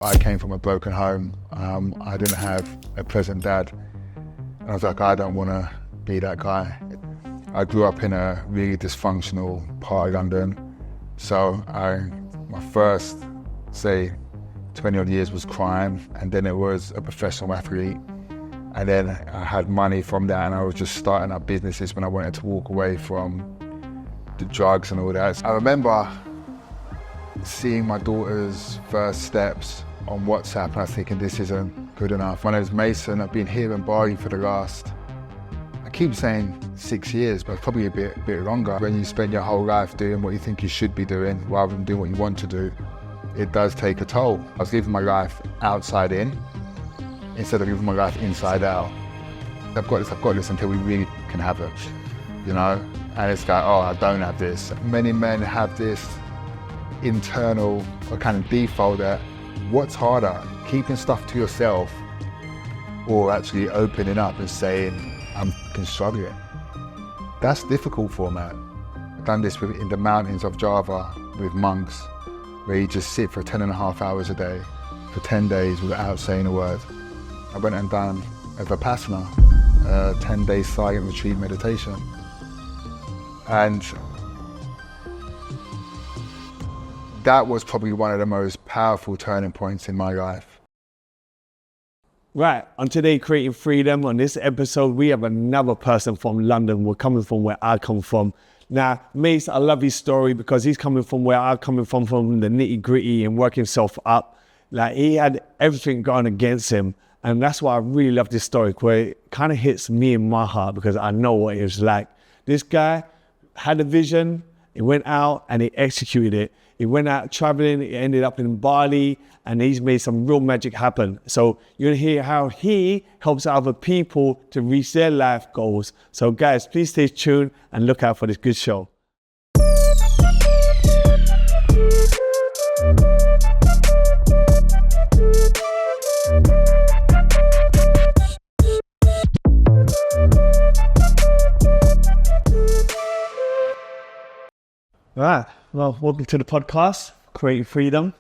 I came from a broken home. I didn't have a present dad. And I was like, I don't want to be that guy. I grew up in a really dysfunctional part of London. So my first, say, 20 odd years was crime, and then it was a professional athlete. And then I had money from that, and I was just starting up businesses when I wanted to walk away from the drugs and all that. So I remember seeing my daughter's first steps on WhatsApp, and I was thinking, this isn't good enough. My name's Mason. I've been here in Bali for the last, I keep saying 6 years, but probably a bit longer. When you spend your whole life doing what you think you should be doing rather than doing what you want to do, it does take a toll. I was living my life outside in instead of living my life inside out. I've got this until we really can have it, you know? And it's like, oh, I don't have this. Many men have this internal or kind of default that what's harder, keeping stuff to yourself or actually opening up and saying, I'm fucking struggling. That's difficult for a man. I've done this in the mountains of Java with monks, where you just sit for 10.5 hours a day for 10 days without saying a word. I went and done a Vipassana, a 10-day silent retreat meditation. And that was probably one of the most powerful turning points in my life. Right, on today, Creating Freedom, on this episode, we have another person from London. We're coming from where I come from. Now, Mace, I love his story because he's coming from where I'm coming from the nitty gritty and working himself up. Like, he had everything going against him. And that's why I really love this story, where it kind of hits me in my heart because I know what it was like. This guy had a vision, he went out and he executed it. He went out traveling, he ended up in Bali, and he's made some real magic happen. So you're gonna hear how he helps other people to reach their life goals. So guys, please stay tuned and look out for this good show. All right, well, welcome to the podcast, Creating Freedom.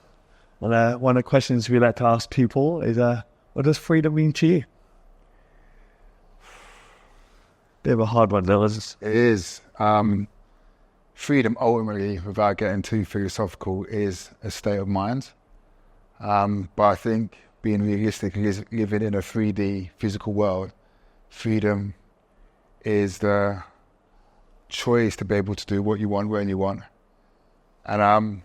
And one of the questions we like to ask people is, what does freedom mean to you? Bit of a hard one, though, isn't it? It is. Freedom, ultimately, without getting too philosophical, is a state of mind. But I think being realistic is living in a 3D physical world. Freedom is the choice to be able to do what you want when you want. And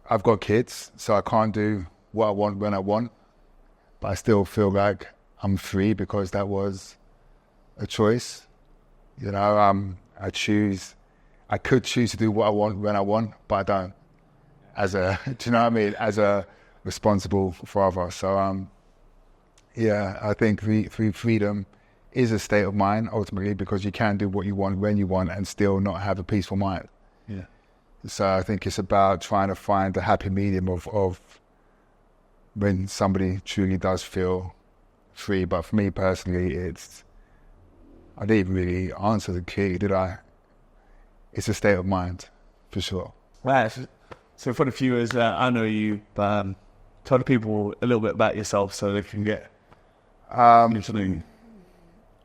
I've got kids, so I can't do what I want when I want, but I still feel like I'm free because that was a choice. You know, I could choose to do what I want when I want, but I don't. Do you know what I mean? As a responsible father. So, yeah, I think freedom is a state of mind ultimately, because you can do what you want when you want and still not have a peaceful mind. Yeah. So I think it's about trying to find the happy medium of when somebody truly does feel free. But for me personally, I didn't even really answer the key, did I? It's a state of mind, for sure. Right. So for the viewers, I know you, but tell the people a little bit about yourself so they can get into you.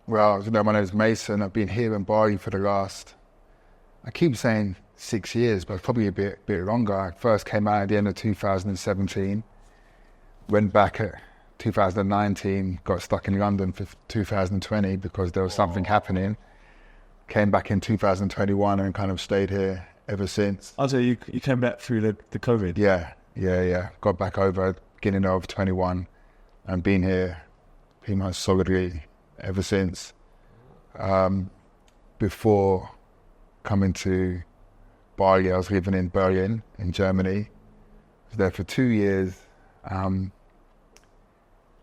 Well, you know, my name is Mason. I've been here in Bali for the last, I keep saying 6 years, but probably a bit longer. I first came out at the end of 2017, went back at 2019, got stuck in London for 2020 because there was something happening. Came back in 2021 and kind of stayed here ever since. Oh, so you came back through the COVID? Yeah. Got back over beginning of 21 and been here pretty much solidly ever since. Before coming to Bali, I was living in Berlin, in Germany. I was there for 2 years. And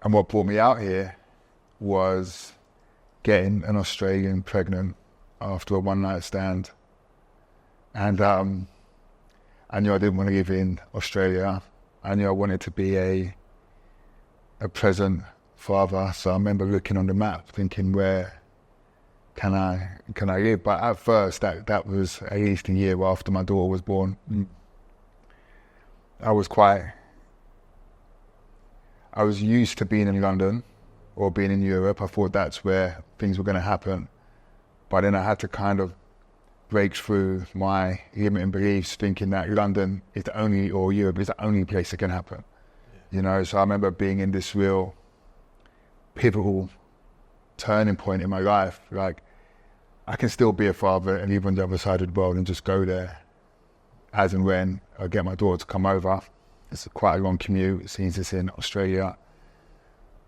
what brought me out here was getting an Australian pregnant after a one-night stand. And I knew I didn't want to live in Australia. I knew I wanted to be a present father. So I remember looking on the map, thinking, where can I live? But at first, that was at least a year after my daughter was born. I was used to being in London or being in Europe. I thought that's where things were going to happen. But then I had to kind of break through my limiting beliefs, thinking that London is the only, or Europe is the only place it can happen. Yeah. You know, so I remember being in this real pivotal turning point in my life. Like, I can still be a father and live on the other side of the world and just go there as and when I get my daughter to come over. It's quite a long commute since it's in Australia.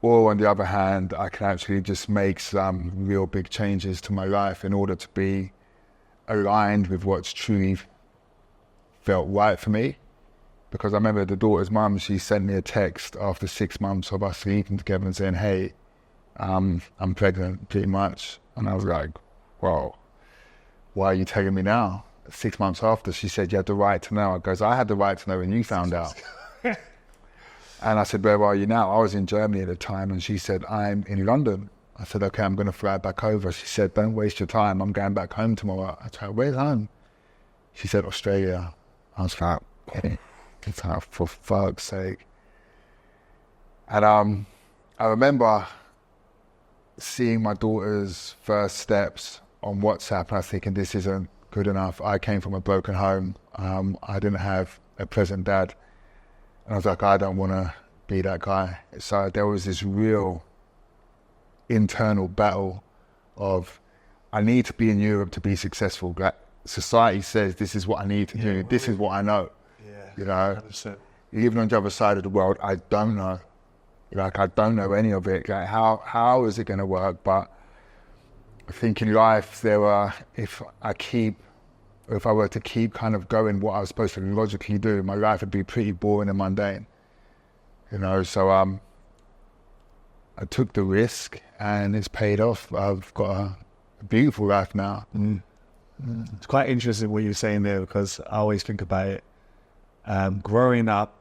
Or on the other hand, I can actually just make some real big changes to my life in order to be aligned with what's truly felt right for me. Because I remember the daughter's mum, she sent me a text after 6 months of us sleeping together and saying, hey, I'm pregnant, pretty much. And I was like, whoa, why are you telling me now? 6 months after, she said, you had the right to know. I goes, I had the right to know when you found out. And I said, where are you now? I was in Germany at the time, and she said, I'm in London. I said, okay, I'm going to fly back over. She said, don't waste your time. I'm going back home tomorrow. I said, where's home? She said, Australia. I was like, it's like, for fuck's sake. And I remember seeing my daughter's first steps on WhatsApp, and I was thinking, this isn't good enough. I came from a broken home. I didn't have a present dad. And I was like, I don't want to be that guy. So there was this real internal battle of, I need to be in Europe to be successful. Like, society says this is what I need to do. This is what I know. Yeah, you know, 100%. Even on the other side of the world, I don't know. Like, I don't know any of it. Like, how is it going to work? But I think in life, if I were to keep kind of going what I was supposed to logically do, my life would be pretty boring and mundane. You know, so I took the risk and it's paid off. I've got a beautiful life now. Mm. Mm. It's quite interesting what you're saying there, because I always think about it. Growing up,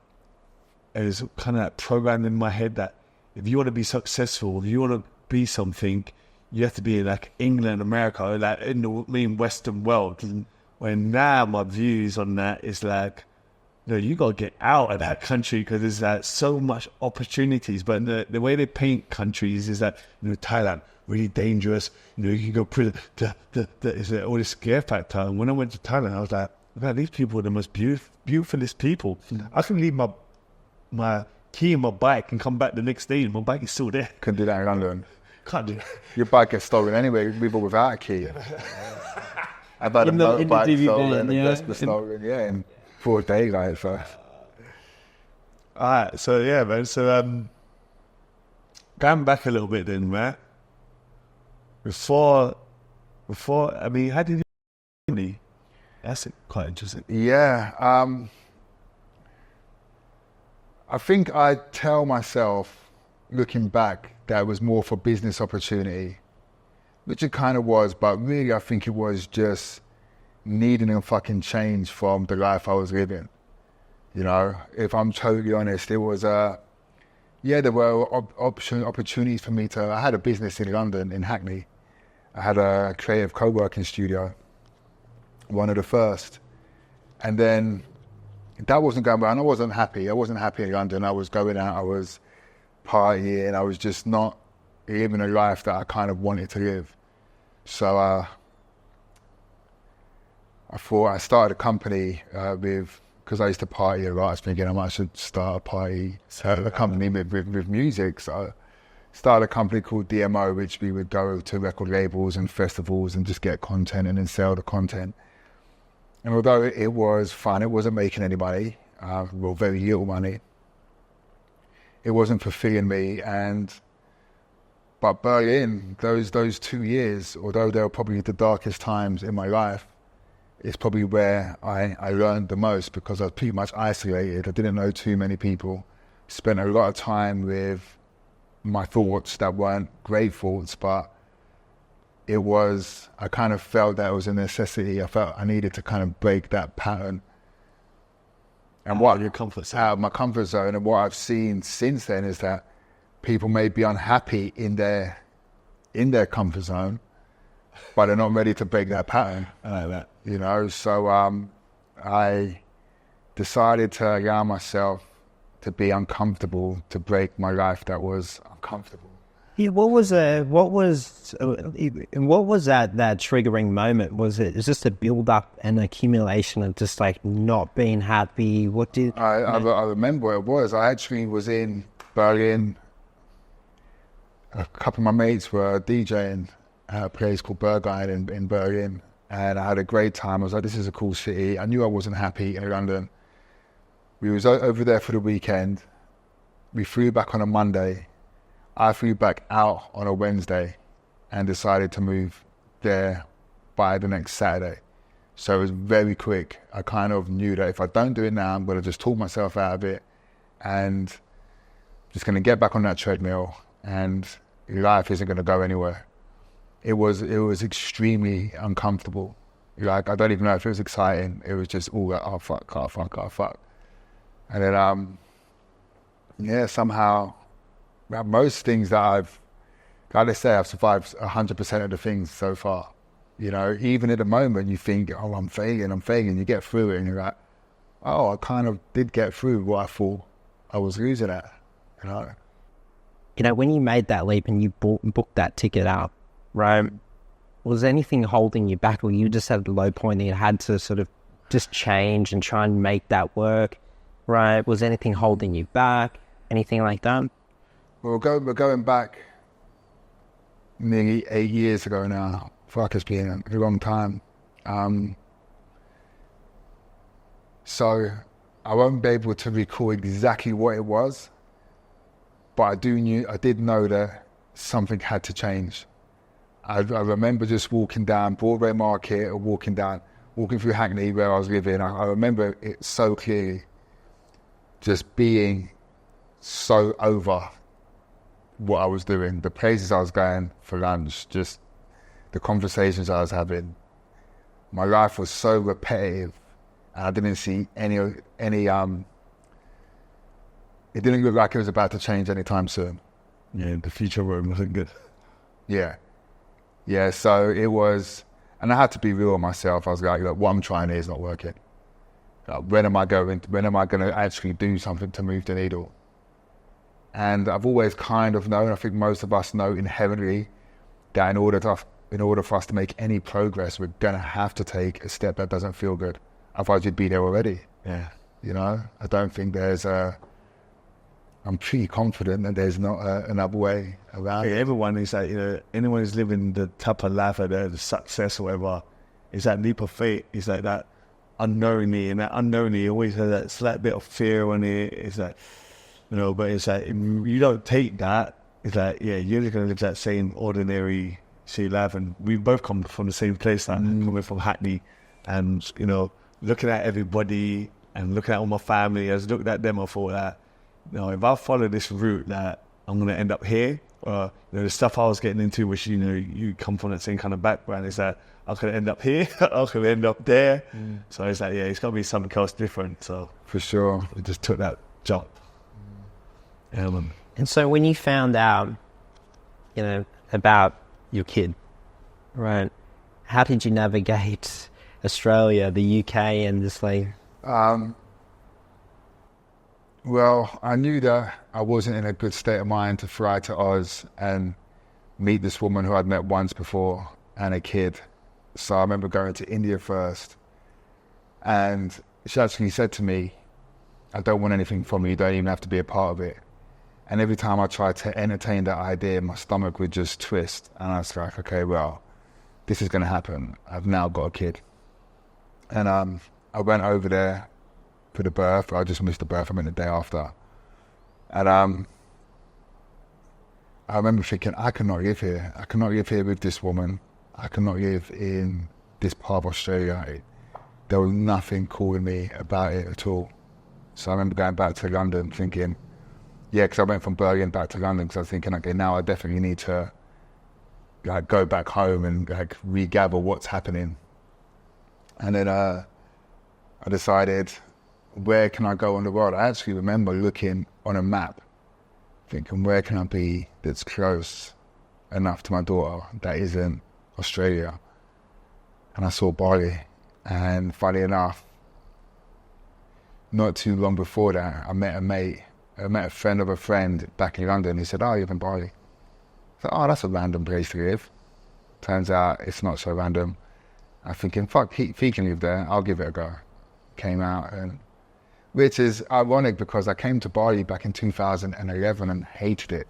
it was kind of like programmed in my head that if you want to be successful, if you want to be something, you have to be in like England, America, or like in the Western world. And when now my views on that is like, no, you got to get out of that country, because there's like so much opportunities. But the way they paint countries is that, you know, Thailand, really dangerous. You know, you can go prison. It's all this scare factor. And when I went to Thailand, I was like, man, these people are the most beautifulest people. Mm. I can leave my key in my bike and come back the next day and my bike is still there. Can do that in London. Can't do that. Your bike gets stolen anyway, people without a key. I've had a motorbike stolen and the rest was stolen, in 4 days, like, so. Alright, so yeah, man, so going back a little bit then, man. Before, I mean, how did you... That's quite interesting. Yeah, I think I tell myself, looking back, that it was more for business opportunity, which it kind of was, but really I think it was just needing a fucking change from the life I was living. You know, if I'm totally honest, it was, there were opportunities for me I had a business in London, in Hackney. I had a creative co-working studio, one of the first. And then that wasn't going well, and I wasn't happy. I wasn't happy in London. I was going out, I was partying, I was just not living a life that I kind of wanted to live. So I thought I started a company because I used to party a lot. I was thinking I might should start a company with music. So I started a company called DMO, which we would go to record labels and festivals and just get content and then sell the content. And although it was fun, it wasn't making any money, well, very little money. It wasn't fulfilling me. But Berlin, those 2 years, although they were probably the darkest times in my life, it's probably where I learned the most, because I was pretty much isolated. I didn't know too many people. Spent a lot of time with my thoughts that weren't great thoughts, but I kind of felt that it was a necessity. I felt I needed to kind of break that pattern. And out of your comfort zone. Out of my comfort zone. And what I've seen since then is that people may be unhappy in their comfort zone, but they're not ready to break that pattern. I like that. You know, so I decided to allow myself to be uncomfortable, to break my life that was uncomfortable. Yeah, what was that triggering moment? Was it just a build up and accumulation of just like not being happy? What did I remember what it was. I actually was in Berlin. A couple of my mates were DJing at a place called Berghain in Berlin, and I had a great time. I was like, this is a cool city. I knew I wasn't happy in London. We was over there for the weekend. We flew back on a Monday. I flew back out on a Wednesday and decided to move there by the next Saturday. So it was very quick. I kind of knew that if I don't do it now, I'm going to just talk myself out of it and just going to get back on that treadmill, and life isn't going to go anywhere. It was extremely uncomfortable. Like, I don't even know if it was exciting. It was just all like, oh fuck. And then, somehow, most things that I've survived 100% of the things so far. You know, even at the moment you think, oh, I'm failing. You get through it and you're like, oh, I kind of did get through what I thought I was losing at, you know. You know, when you made that leap and you booked that ticket up, right, was anything holding you back, or you just had a low point and you had to sort of just change and try and make that work, right? Was anything holding you back? Anything like that? Well, we're going back nearly 8 years ago now. Fuck, it's been a long time. So I won't be able to recall exactly what it was, but I did know that something had to change. I remember just walking down Broadway Market, or walking through Hackney where I was living. I remember it so clearly, just being so over what I was doing, the places I was going for lunch, just the conversations I was having. My life was so repetitive, and I didn't see any. It didn't look like it was about to change anytime soon. Yeah, the future wasn't good. Yeah. So it was, and I had to be real with myself. I was like, look, what I'm trying here is not working. Like, when am I going to actually do something to move the needle? And I've always kind of known, I think most of us know inherently, that in order for us to make any progress, we're going to have to take a step that doesn't feel good. Otherwise, you'd be there already. Yeah. You know, I don't think I'm pretty confident that there's not another way around it. Everyone is like, you know, anyone who's living the type of life or the success or whatever, it's that leap of faith. It's like that unknowingly, and that unknowingly always has that slight bit of fear on it. It's like, you know, but it's like, if you don't take that, it's like, yeah, you're just going to live that same ordinary city life. And we both come from the same place, like, coming from Hackney, and, you know, looking at everybody and looking at all my family, as looked at them, I thought that, you know, if I follow this route, that I'm going to end up here. You know, the stuff I was getting into, which, you know, you come from that same kind of background, is that I could end up here, I could end up there. So it's like, yeah, it's got to be something else different. So For sure. we just took that jump. And so when you found out, you know, about your kid, right, how did you navigate Australia, the UK, and just like... Well, I knew that I wasn't in a good state of mind to fly to Oz and meet this woman who I'd met once before and a kid. So I remember going to India first, and she actually said to me, I don't want anything from you, you don't even have to be a part of it. And every time I tried to entertain that idea, my stomach would just twist. And I was like, okay, well, this is going to happen. I've now got a kid. And I went over there for the birth. I just missed the birth. I went the day after. And I remember thinking, I cannot live here. I cannot live here with this woman. I cannot live in this part of Australia. There was nothing calling me about it at all. So I remember going back to London thinking, yeah, because I went from Berlin back to London because I was thinking, okay, now I definitely need to like go back home and like regather what's happening. And then I decided, where can I go on the world? I actually remember looking on a map, thinking, where can I be that's close enough to my daughter that isn't Australia? And I saw Bali, and funny enough, not too long before that, I met a friend of a friend back in London. He said, "Oh, you live in Bali." I thought, "Oh, that's a random place to live." Turns out it's not so random. I'm thinking, fuck, if he can live there, I'll give it a go. Came out, and which is ironic because I came to Bali back in 2011 and hated it.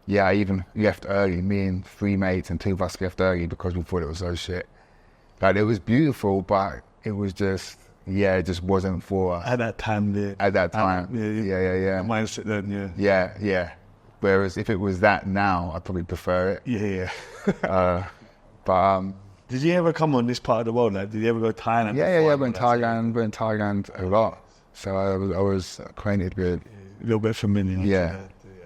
Yeah, I even left early. Me and 3 mates and 2 of us left early because we thought it was so shit. Like, it was beautiful, but it was just, it just wasn't for us. At that time, yeah. At that time, The mindset then, yeah. Whereas if it was that now, I'd probably prefer it. Yeah. But did you ever come on this part of the world? Like, did you ever go to Thailand? yeah. We're in Thailand a lot. So I was acquainted with A little bit familiar.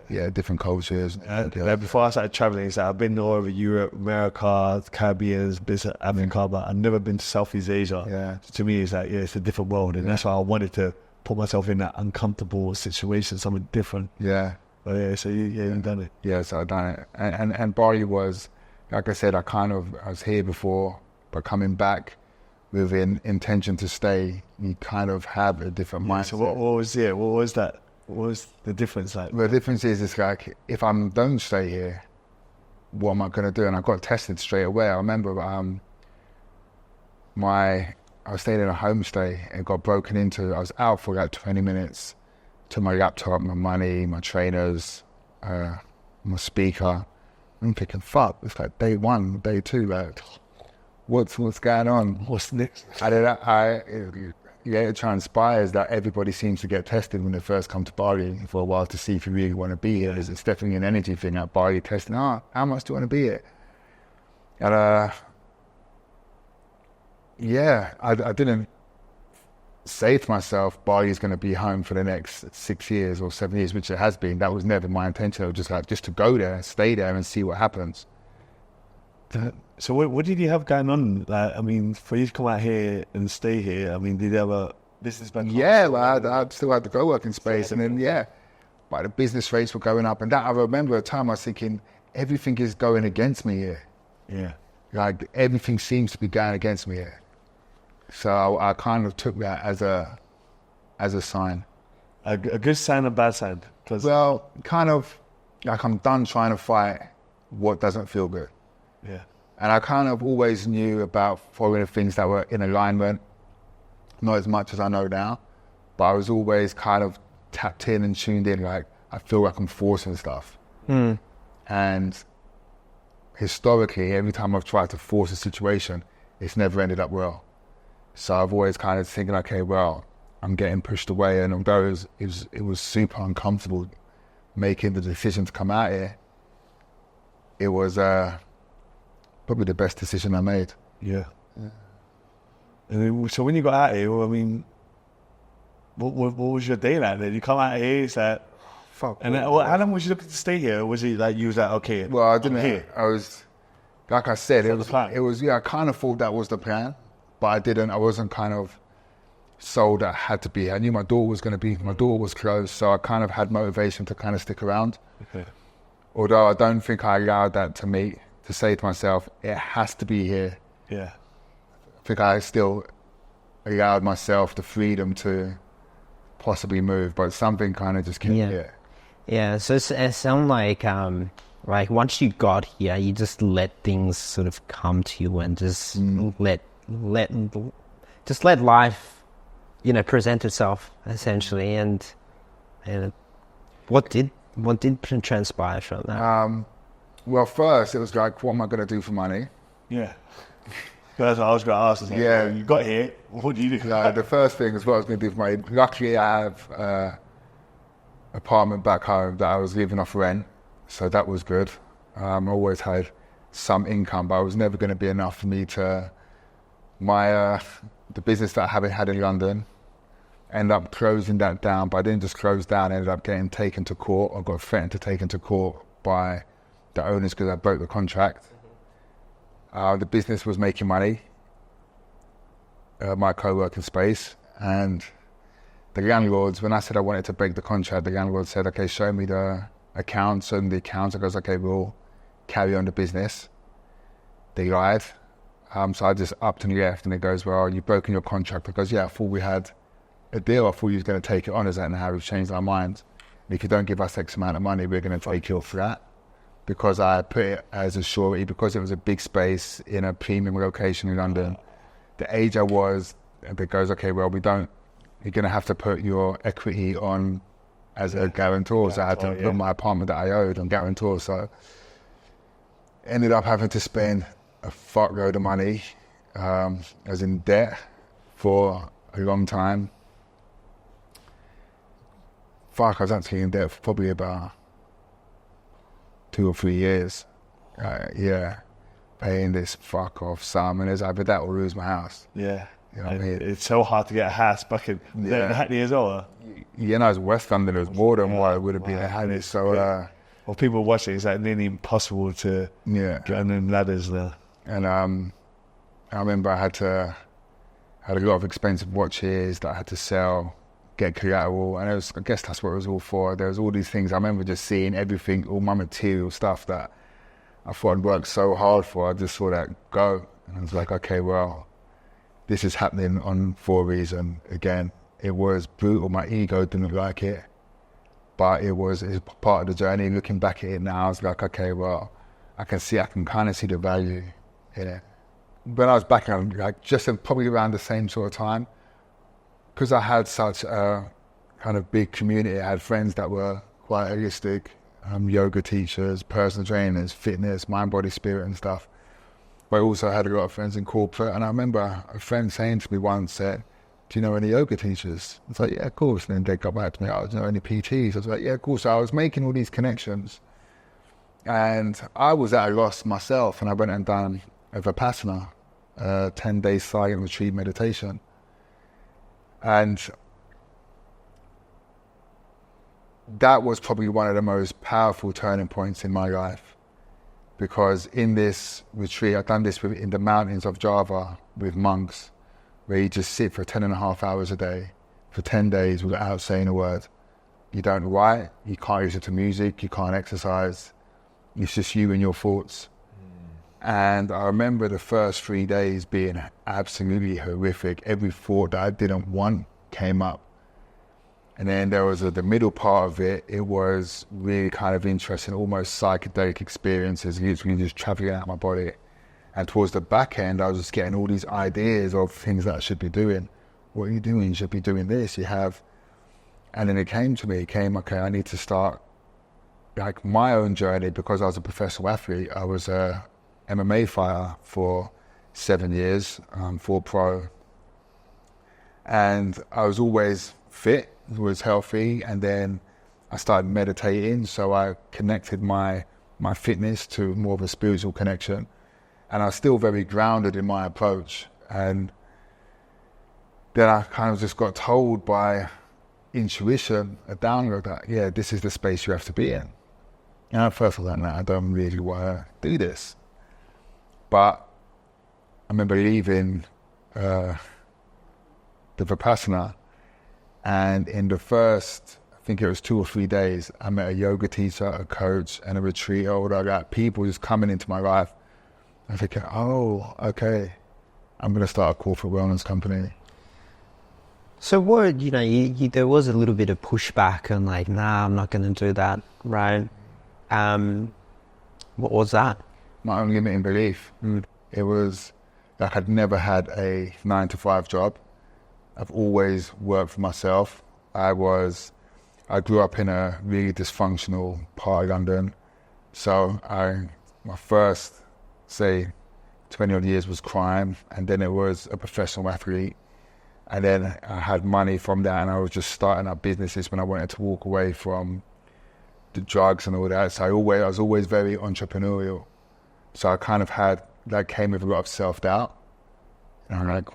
Yeah, different cultures. Like before I started traveling, so I've been all over Europe, America, Caribbean, Africa, but I've never been to Southeast Asia. Yeah. To me, it's like, it's a different world, and that's why I wanted to put myself in that uncomfortable situation, something different. Yeah. But so you've done it. Yeah, so I've done it. And Bali was, like I said, I was here before, but coming back with an intention to stay, you kind of have a different mindset. So what was that? What was the difference like? The difference is, it's like, if I don't stay here, what am I going to do? And I got tested straight away. I remember I was staying in a homestay and got broken into. I was out for like 20 minutes. Took my laptop, my money, my trainers, my speaker. I'm thinking, fuck, it's like day 1, day 2, like, what's going on? What's next? It transpires that everybody seems to get tested when they first come to Bali for a while to see if you really want to be here. It's definitely an energy thing at Bali, testing, how much do you want to be here? And I didn't say to myself, Bali is going to be home for the next 6 years or 7 years, which it has been. That was never my intention. It was just to go there, stay there and see what happens. So what did you have going on? Like, I mean, for you to come out here and stay here, I mean, did you have a business back home? Yeah, well, I still had the co-working space, and then but the business rates were going up, and that I remember a time I was thinking, everything is going against me here. Yeah. Like, everything seems to be going against me here. So I kind of took that as a sign. A good sign, a bad sign? Well, kind of like I'm done trying to fight what doesn't feel good. Yeah. And I kind of always knew about following the things that were in alignment, not as much as I know now, but I was always kind of tapped in and tuned in, like, I feel like I'm forcing stuff. And historically, every time I've tried to force a situation, it's never ended up well. So I've always kind of thinking, okay, well, I'm getting pushed away, and although it was super uncomfortable making the decision to come out here, it was probably the best decision I made. Yeah. And then, so when you got out here, I mean, what was your day like? Then you come out here, it's like, fuck. And then, how long was you looking to stay here? Or was it like you was like, okay? Well, I didn't. Here. I was, like I said, the plan? It was. Yeah, I kind of thought that was the plan, but I didn't. I wasn't kind of sold that I had to be here. I knew my door was going to be. My door was closed, so I kind of had motivation to kind of stick around. Okay. Although I don't think I allowed that to say to myself, it has to be here. Yeah. I think I still allowed myself the freedom to possibly move, but something kind of just kept here. Yeah, so it sounds like once you got here, you just let things sort of come to you and just let life, present itself essentially. And what did transpire from that? Well, first it was like, what am I going to do for money? Yeah. That's what I was going to ask. Like, yeah. You got here, what do you do? The first thing is what I was going to do for money. Luckily, I have an apartment back home that I was living off rent, so that was good. I always had some income, but it was never going to be enough for me to... the business that I haven't had in London, ended up closing that down, but I didn't just close down, I ended up getting taken to court. I got threatened to take into court by the owners because I broke the contract. The business was making money, my co-working space, and the landlords, when I said I wanted to break the contract, the landlord said, okay, show me the accounts. And the accounts, I goes, okay, we'll carry on the business. They lied. So I just upped and left, and it goes, well, you've broken your contract. I goes, yeah, I thought we had a deal. I thought you was going to take it on. Is that now we've changed our minds? And if you don't give us X amount of money, we're going to take your flat. Because I put it as a surety, because it was a big space in a premium location in London. The age I was, it goes, okay, well, you're going to have to put your equity on as a guarantor. So I had to put my apartment that I owed on guarantor. So ended up having to spend a fuckload of money, as in debt, for a long time. I was actually in debt for probably about 2 or 3 years. Paying this fuck off sum, and it's either that or lose my house. Yeah. You know what I mean? It's so hard to get a house back in Hackney as well. It's West London. It was more than what it would have been in Hackney. So, well, people watching, it's like nearly impossible to get on the ladders there. And I remember I had a lot of expensive watches that I had to sell, get collateral, and I guess that's what it was all for. There was all these things. I remember just seeing everything, all my material stuff that I thought I'd worked so hard for. I just saw that go, and I was like, okay, well, this is happening for a reason. Again, it was brutal. My ego didn't like it, but it's part of the journey. Looking back at it now, I was like, okay, well, I can kind of see the value in it. When I was back, like just probably around the same sort of time, because I had such a kind of big community. I had friends that were quite holistic, yoga teachers, personal trainers, fitness, mind, body, spirit and stuff. But I also had a lot of friends in corporate. And I remember a friend saying to me once, do you know any yoga teachers? I was like, yeah, of course. And then they got back to me, do you know any PTs? I was like, yeah, of course. So I was making all these connections. And I was at a loss myself. And I went and done a Vipassana, 10-day silent retreat meditation. And that was probably one of the most powerful turning points in my life, because in this retreat, I've done this in the mountains of Java with monks, where you just sit for 10.5 hours a day for 10 days without saying a word. You don't write, you can't listen to music, you can't exercise. It's just you and your thoughts. And I remember the first 3 days being absolutely horrific. Every thought that I didn't want came up. And then there was the middle part of it. It was really kind of interesting, almost psychedelic experiences, literally just traveling out my body. And towards the back end, I was just getting all these ideas of things that I should be doing. What are you doing? You should be doing this. And then it came to me, okay, I need to start like my own journey, because I was a professional athlete. I was a MMA fighter for 7 years, for pro. And I was always fit, was healthy, and then I started meditating, so I connected my fitness to more of a spiritual connection. And I was still very grounded in my approach. And then I kind of just got told by intuition, a download that, yeah, this is the space you have to be in. And at first I was like, no, I don't really want to do this. But I remember leaving the Vipassana, and in the first, I think it was 2 or 3 days, I met a yoga teacher, a coach, and a retreat holder. I got people just coming into my life. I think, oh, okay, I'm going to start a corporate wellness company. So what, there was a little bit of pushback and like, nah, I'm not going to do that, right? What was that? My own limiting belief. It was like I'd never had a 9-to-5 job. I've always worked for myself. I grew up in a really dysfunctional part of London. So my first, say, 20 odd years was crime, and then it was a professional athlete. And then I had money from that, and I was just starting up businesses when I wanted to walk away from the drugs and all that. So I was always very entrepreneurial. So I kind of that came with a lot of self-doubt. And I'm like,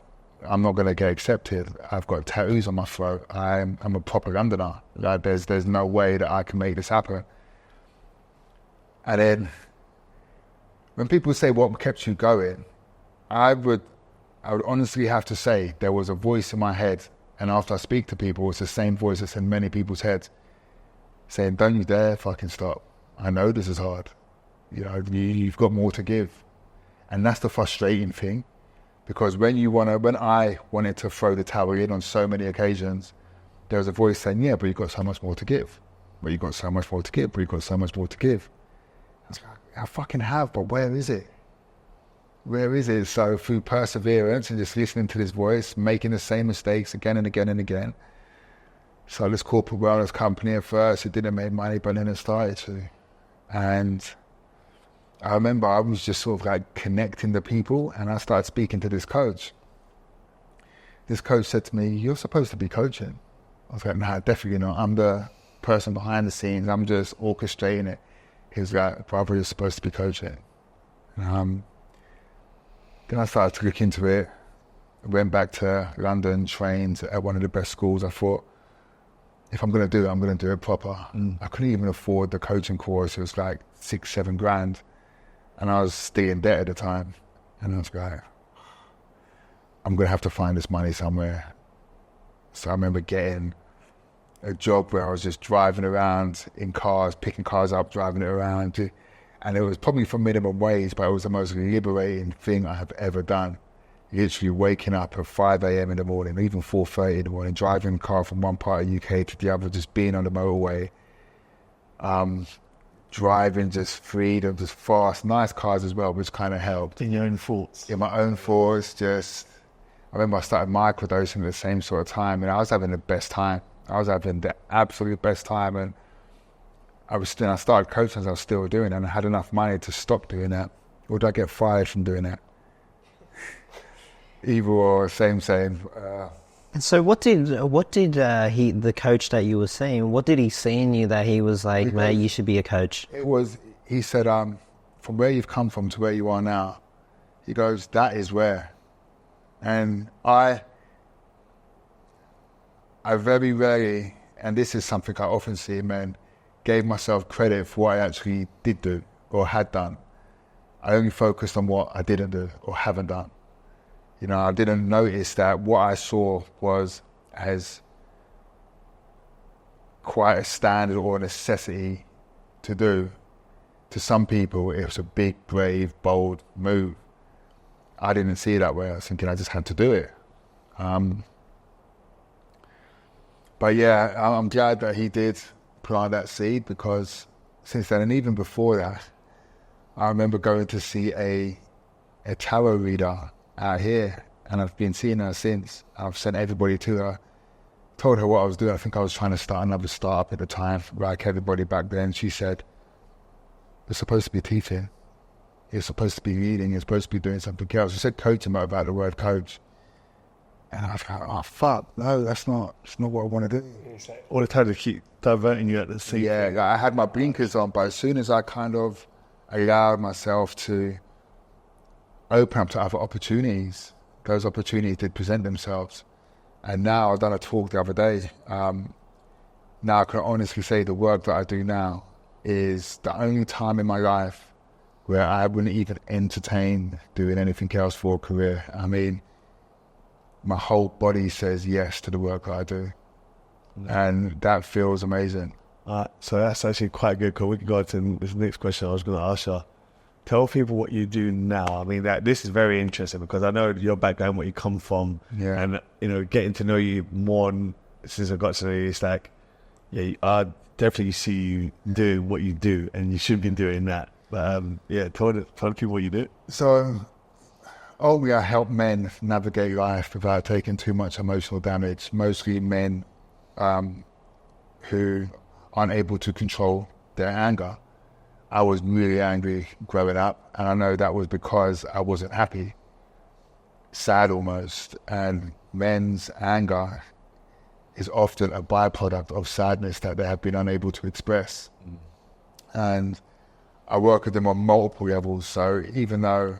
I'm not going to get accepted. I've got tattoos on my throat. I'm a proper Londoner. Like, there's no way that I can make this happen. And then when people say what kept you going, I would honestly have to say there was a voice in my head, and after I speak to people, it's the same voice that's in many people's heads, saying, don't you dare fucking stop. I know this is hard. You've got more to give. And that's the frustrating thing, Because when I wanted to throw the towel in on so many occasions, there was a voice saying, yeah, but you've got so much more to give. But you've got so much more to give, but you've got so much more to give. I was like, I fucking have, but where is it? Where is it? So through perseverance and just listening to this voice, making the same mistakes again and again and again. So this corporate wellness company at first, it didn't make money, but then it started to. And I remember I was just sort of like connecting the people, and I started speaking to this coach. This coach said to me, you're supposed to be coaching. I was like, nah, definitely not. I'm the person behind the scenes. I'm just orchestrating it. He was like, brother, you're supposed to be coaching. Then I started to look into it. I went back to London, trained at one of the best schools. I thought, if I'm going to do it, I'm going to do it proper. I couldn't even afford the coaching course. It was like $6,000-7,000. And I was still in debt at the time. And I was like, I'm going to have to find this money somewhere. So I remember getting a job where I was just driving around in cars, picking cars up, driving it around. And it was probably for minimum wage, but it was the most liberating thing I have ever done. Literally waking up at 5 a.m. in the morning, even 4:30 in the morning, driving a car from one part of the UK to the other, just being on the motorway, driving just freedom, just fast, nice cars as well, which kind of helped. In your own thoughts? In my own thoughts, I remember I started microdosing at the same sort of time, and I was having the best time. I was having the absolute best time, and I started coaching as I was still doing it, and I had enough money to stop doing that. Or did I get fired from doing that? Either or, same. And so what did the coach that you were seeing, what did he see in you that he was like, mate, you should be a coach? He said, from where you've come from to where you are now, he goes, that is where. And I very rarely, and this is something I often see, men, gave myself credit for what I actually did do or had done. I only focused on what I didn't do or haven't done. You know, I didn't notice that what I saw was as quite a standard or a necessity to do. To some people, it was a big, brave, bold move. I didn't see it that way. I was thinking I just had to do it. But yeah, I'm glad that he did plant that seed, because since then, and even before that, I remember going to see a tarot reader out here, and I've been seeing her since. I've sent everybody to her, told her what I was doing. I think I was trying to start another startup at the time, like everybody back then. She said, you're supposed to be teaching, you're supposed to be reading, you're supposed to be doing something else. She said coaching about the word coach. And I was like, oh fuck, no, that's not what I want to do. All the time to keep diverting you at the same time. Yeah, I had my blinkers on, but as soon as I kind of allowed myself to open up to other opportunities, those opportunities did present themselves. And now, I've done a talk the other day, now I can honestly say the work that I do now is the only time in my life where I wouldn't even entertain doing anything else for a career. I mean, my whole body says yes to the work that I do. And that feels amazing. So that's actually quite good, because we can go to this next question I was going to ask you. Tell people what you do now. I mean, this is very interesting, because I know your background, what you come from, and getting to know you more since I got to know you. It's like, I definitely see you doing what you do, and you should be doing that. But tell people what you do. So, only I help men navigate life without taking too much emotional damage. Mostly men who aren't able to control their anger. I was really angry growing up, and I know that was because I wasn't happy, sad almost. And men's anger is often a byproduct of sadness that they have been unable to express. And I work with them on multiple levels. So even though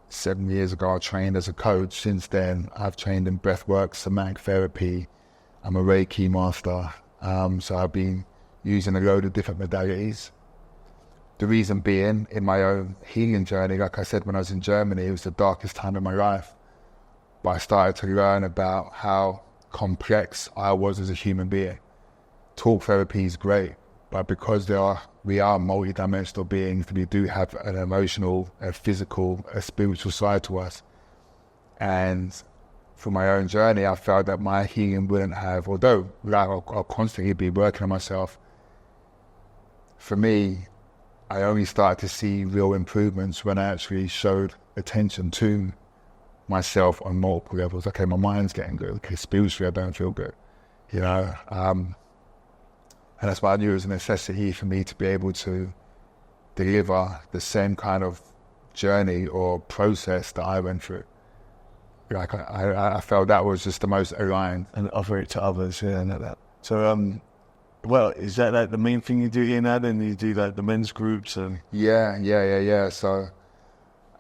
7 years ago I trained as a coach, since then I've trained in breathwork, somatic therapy. I'm a Reiki master. So I've been using a load of different modalities. The reason being, in my own healing journey, like I said, when I was in Germany, it was the darkest time in my life. But I started to learn about how complex I was as a human being. Talk therapy is great, but because we are multidimensional beings, we do have an emotional, a physical, a spiritual side to us. And through my own journey, I felt that my healing wouldn't have, although like, I'll constantly be working on myself, for me, I only started to see real improvements when I actually showed attention to myself on multiple levels. Okay, my mind's getting good. Okay, spiritually, I don't feel good, you know. And that's why I knew it was a necessity for me to be able to deliver the same kind of journey or process that I went through. Like I felt that was just the most aligned. And offer it to others, yeah, and like that. So, well, is that like the main thing you do here now? Then you do like the men's groups and Yeah. So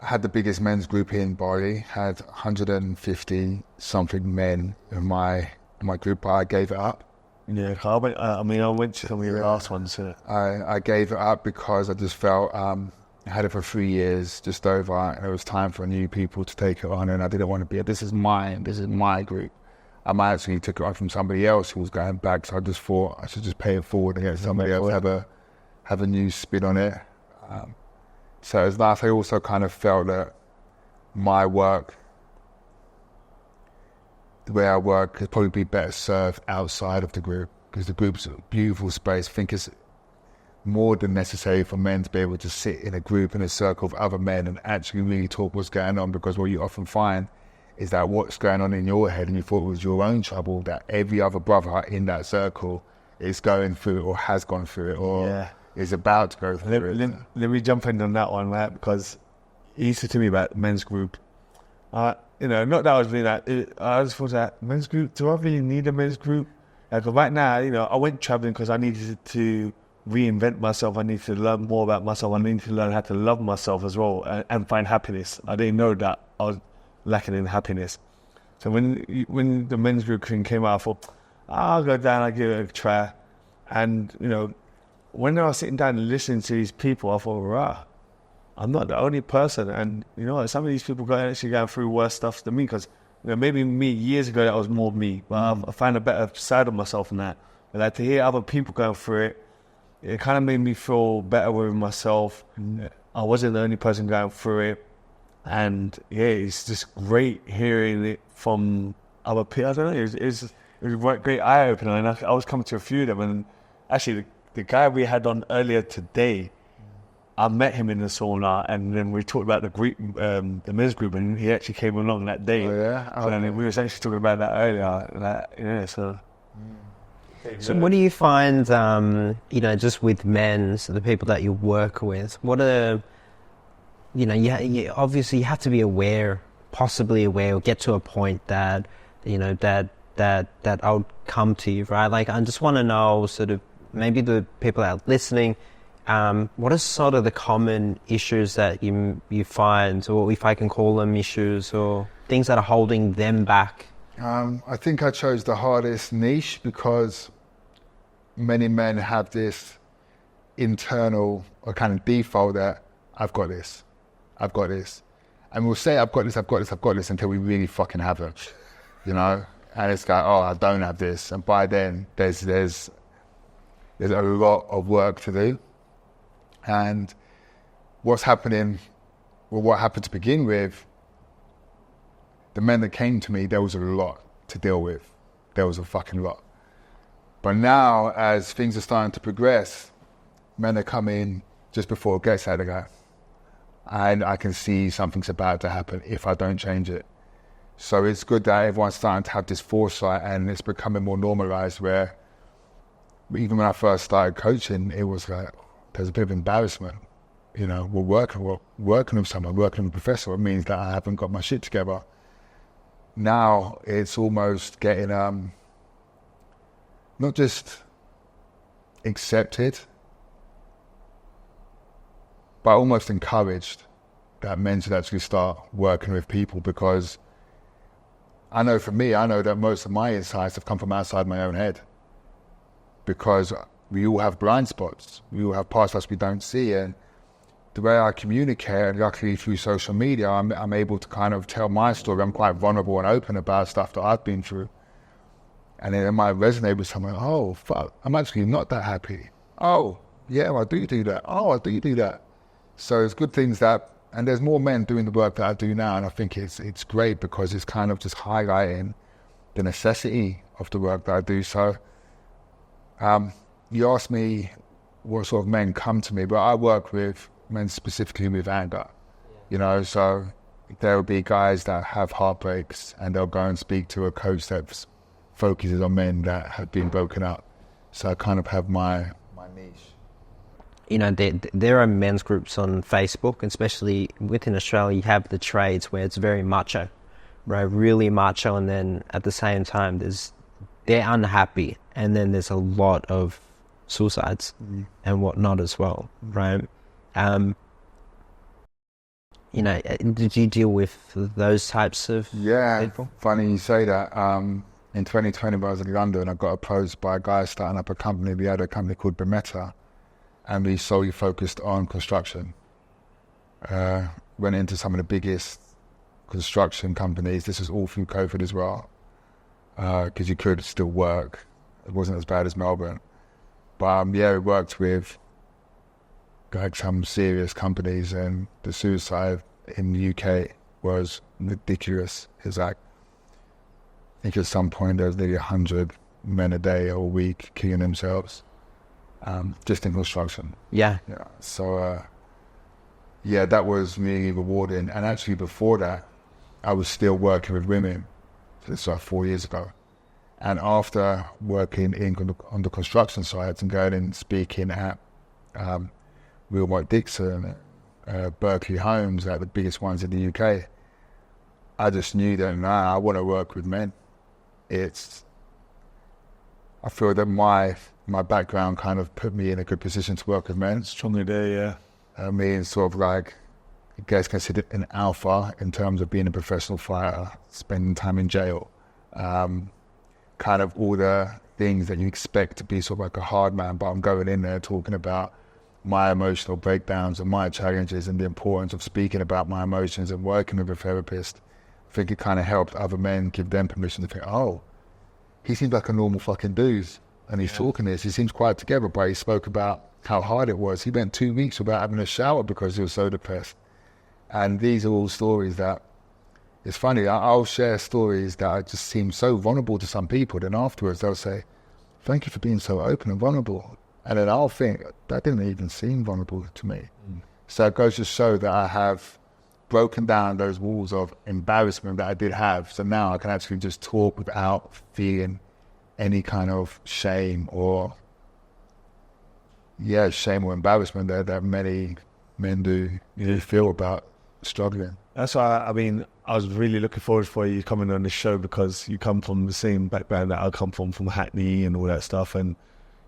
I had the biggest men's group in Bali. Had 150 something men in my group, but I gave it up. yeah, I went to some of your last ones. Yeah. I gave it up because I just felt I had it for 3 years, just over, and it was time for new people to take it on, and I didn't want to be, this is my group. I actually took it on from somebody else who was going back, so I just thought I should just pay it forward and let somebody else have a new spin on it. So it was nice. I also kind of felt that my work, the way I work, could probably be better served outside of the group, because the group's a beautiful space. I think it's more than necessary for men to be able to sit in a group, in a circle of other men, and actually really talk what's going on, because what you often find is that what's going on in your head and you thought it was your own trouble, that every other brother in that circle is going through it or has gone through it or is about to go through it. Let me jump in on that one, right? Because he said to me about the men's group. Not that I was being like, I just thought that men's group, do I really need a men's group? Like right now, I went traveling because I needed to reinvent myself. I needed to learn more about myself. I needed to learn how to love myself as well and find happiness. I didn't know that I was lacking in happiness. So when the men's group thing came out, I thought, I'll go down, I'll give it a try. And, when I was sitting down and listening to these people, I thought, I'm not the only person. And, some of these people actually going through worse stuff than me, because, maybe me years ago, that was more me. But I found a better side of myself in that. But like to hear other people going through it, it kind of made me feel better with myself. I wasn't the only person going through it. And yeah, it's just great hearing it from other people. I don't know, it was a great eye-opener. And I was coming to a few of them. And actually, the guy we had on earlier today, I met him in the sauna, and then we talked about the men's group, and he actually came along that day. Oh, yeah? Okay. And we were actually talking about that earlier. So what do you find, just with men, so the people that you work with, what are, you obviously you have to be possibly aware, or get to a point that, that I'll come to you, right? Like, I just want to know, sort of, maybe the people that are listening, what are sort of the common issues that you find, or if I can call them issues, or things that are holding them back? I think I chose the hardest niche because many men have this internal or kind of default that I've got this. And we'll say I've got this until we really fucking have it, And it's like, I don't have this. And by then there's a lot of work to do. And what happened to begin with, the men that came to me, there was a lot to deal with. There was a fucking lot. But now, as things are starting to progress, men are coming just before it gets out of go. And I can see something's about to happen if I don't change it. So it's good that everyone's starting to have this foresight, and it's becoming more normalized, where even when I first started coaching, it was like, there's a bit of embarrassment. We're working with someone, working with a professor. It means that I haven't got my shit together. Now it's almost getting not just accepted, but almost encouraged that men should actually start working with people, because I know for me, I know that most of my insights have come from outside my own head, because we all have blind spots. We all have parts of us we don't see, and the way I communicate, and luckily through social media, I'm able to kind of tell my story. I'm quite vulnerable and open about stuff that I've been through. And then it might resonate with someone, oh, fuck, I'm actually not that happy. Oh, yeah, I do that. Oh, I do that. So it's good things that And there's more men doing the work that I do now, and I think it's great because it's kind of just highlighting the necessity of the work that I do. So you asked me what sort of men come to me, but I work with men specifically with anger, you know, so there will be guys that have heartbreaks and they'll go and speak to a coach that focuses on men that have been broken up. So I kind of have my niche. You know, there are men's groups on Facebook, especially within Australia. You have the trades where it's very macho, right? Really macho, and then at the same time, they're unhappy, and then there's a lot of suicides and whatnot as well, right? You know, did you deal with those types of people? Funny you say that. In 2020, when I was in London, I got approached by a guy starting up a company. We had a company called Bemetta, and we solely focused on construction. Went into some of the biggest construction companies. This was all through COVID as well, because you could still work. It wasn't as bad as Melbourne. But we worked with like some serious companies, and the suicide in the UK was ridiculous. It's like, I think at some point there was nearly 100 men a day or a week killing themselves, just in construction. Yeah. So, that was really rewarding. And actually before that, I was still working with women. So this was like 4 years ago. And after working on the construction sites and going and speaking at Real White Dixon, Berkeley Homes, like the biggest ones in the UK, I just knew that I want to work with men. I feel that my background kind of put me in a good position to work with men. Strongly there, yeah. I mean, sort of like, I guess considered an alpha in terms of being a professional fighter, spending time in jail, kind of all the things that you expect to be sort of like a hard man, but I'm going in there talking about my emotional breakdowns and my challenges and the importance of speaking about my emotions and working with a therapist. I think it kind of helped other men, give them permission to think, oh, he seems like a normal fucking dude. And he's talking this, he seems quite together, but he spoke about how hard it was. He went 2 weeks without having a shower because he was so depressed. And these are all stories that, it's funny, I'll share stories that just seem so vulnerable to some people. Then afterwards they'll say, thank you for being so open and vulnerable. And then I'll think, that didn't even seem vulnerable to me. So it goes to show that I have broken down those walls of embarrassment that I did have. So now I can actually just talk without feeling any kind of shame or embarrassment that many men do feel about struggling. That's why, I mean, I was really looking forward for you coming on the show because you come from the same background that I come from Hackney and all that stuff. And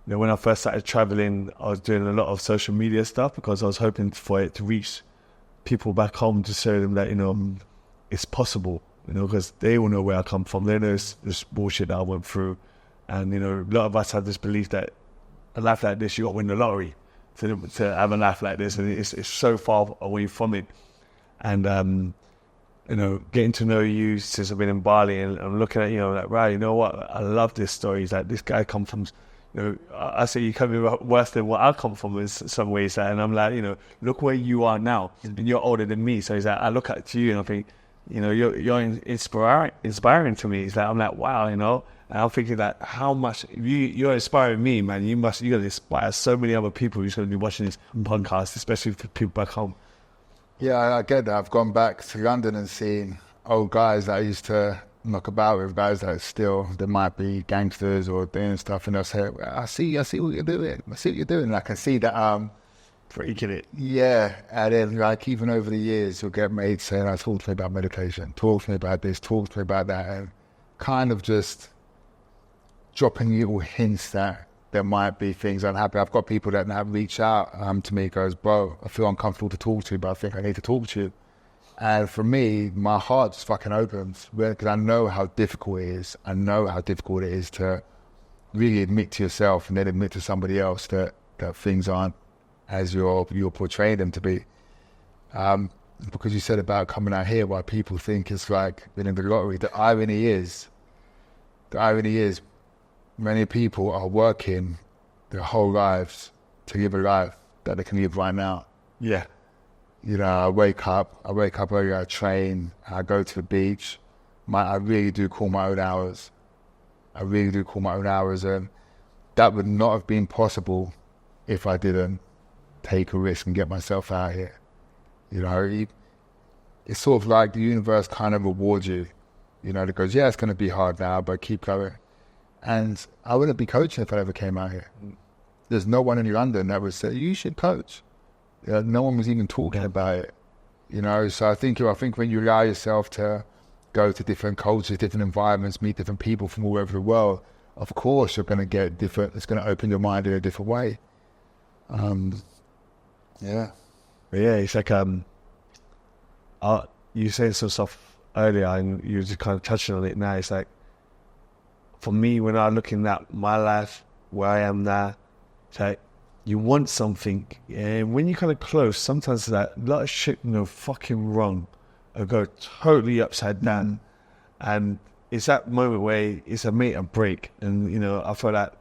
you know, when I first started traveling, I was doing a lot of social media stuff because I was hoping for it to reach people back home to show them that, you know, it's possible, you know, because they all know where I come from. They know this bullshit that I went through. And, you know, a lot of us have this belief that a life like this, you got to win the lottery to have a life like this. And it's so far away from it. And, you know, getting to know you since I've been in Bali and I'm looking at, you know, like, right, you know what? I love this story. It's like, this guy come from, you know, I say you come in worse than what I come from in some ways. And I'm like, you know, look where you are now and you're older than me. So he's like, I look at you and I think, you know, you're inspiring to me. It's like, I'm like, wow, you know, and I'm thinking that how much you're inspiring me, man. You're going to inspire so many other people who's going to be watching this podcast, especially for people back home. Yeah, I get that. I've gone back to London and seen old guys that I used to knock about with, guys that might be gangsters or doing stuff, and they'll say, I see what you're doing. I see what you're doing. And I can see that freaking it. Yeah, and then like even over the years, you'll get mates saying, talk to me about meditation, talk to me about this, talk to me about that, and kind of just dropping little hints that there might be things unhappy. I've got people that now reach out to me, goes, bro, I feel uncomfortable to talk to you, but I think I need to talk to you. And for me, my heart just fucking opens because I know how difficult it is. I know how difficult it is to really admit to yourself and then admit to somebody else that things aren't as you're portraying them to be. Because you said about coming out here, why people think it's like winning the lottery. The irony is, many people are working their whole lives to live a life that they can live right now. Yeah. You know, I wake up early, I train, I go to the beach. I really do call my own hours. And that would not have been possible if I didn't take a risk and get myself out here. You know, it's sort of like the universe kind of rewards you. You know, it goes, yeah, it's going to be hard now, but keep going. And I wouldn't be coaching if I ever came out here. There's no one in London that would say, you should coach. You know, no one was even talking about it. You know, so I think when you allow yourself to go to different cultures, different environments, meet different people from all over the world, of course you're going to get different, it's going to open your mind in a different way. Yeah. But yeah, it's like, you said some stuff earlier and you're just kind of touching on it now. It's like, for me, when I'm looking at my life, where I am now, it's like, you want something, and when you're kind of close, sometimes like, a lot of shit can go fucking wrong or go totally upside down. And it's that moment where it's a make or break. And, you know, I feel like